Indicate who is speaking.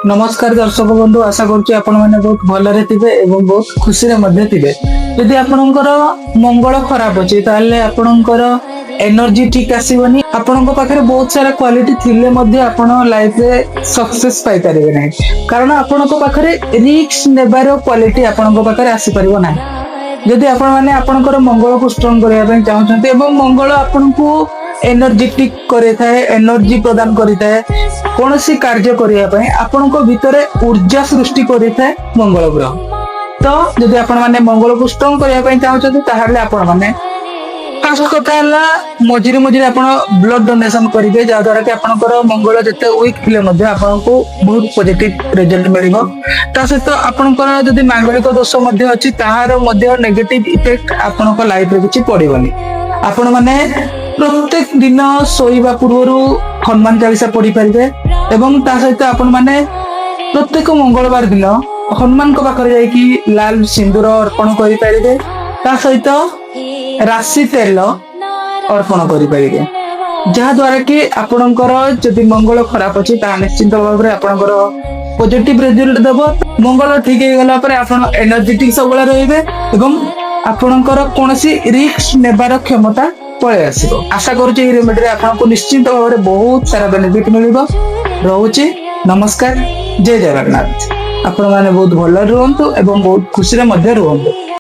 Speaker 1: नमस्कार दर्शक बंधु आशा करुच्ची आपण मैंने बहुत भलरे थिबे एवं बहुत खुशी रे मध्य थिबे। यदि आपणकर मंगल खराब अछि ताले आपणकर एनर्जी ठीक आसीबनी। आपणक पाखरे बहुत सारा क्वालिटी थिले मध्य आपण लाइफ रे सक्सेस पाई परिबे नै, कारण आपणक पाखरे रिस्क नेबार क्वालिटी आपणक पाखरे आसी परिबो नै। यदि आपण माने आपणकर मंगल को स्ट्रांग करिया पय चाहउछन्ते एवं मंगल आपणको एनर्जेटिक करे थाए, एनर्जी प्रदान करि थाए, कौनसी कार्य करिया पय आपणक भितरे ऊर्जा सृष्टि करि थाए मंगल ग्रह। तो यदि आपण माने मंगल को स्ट्रांग करिया पय चाहउछन्ते ताहाले आपण माने फर्स्ट कथा हला मझिरे मझिरे आपण ब्लड डोनेशन करिवे, जा द्वारा कि आपणकर मंगल जते वीक थिले मध्ये आपणको बहुत पॉजिटिव रिजल्ट मिलिबो। ता सहित आपणकर यदि मांगलिक दोष मध्ये अछि ताहार मध्ये नेगेटिव इफेक्ट आपणक लाइफ रे किछि पड़िबोनी। आपण माने प्रत्येक दिन सोइबा पूर्व हनुमान चालीसा पढ़ी पारे एवं ता सहित आपण माने प्रत्येक मंगलवार दिन हनुमान को पाखरे जाइकी लाल सिंदूर अर्पण करि पारे, ता सहित राशि तेल अर्पण करि पारे, जहा द्वारा कि आपणकर जदि मंगल खराब अछि ता निश्चित भाव रे आपणकर पॉजिटिव रिजल्ट देबो। मंगल ठीक हे गला पर आपण एनर्जेटिक सबला रहिबे एवं आपणकर कोनोसी रिस्क नेबार क्षमता पळे आसीबो। आशा करूची ए रेमेडी रे आपनको निश्चित भाव रे बहुत सारा बेनिफिट मिलिबो। रहूची नमस्कार, जय जगन्नाथ। आपण माने बहुत भल रहंतु एवं बहुत खुशी रे मध्य रहंतु।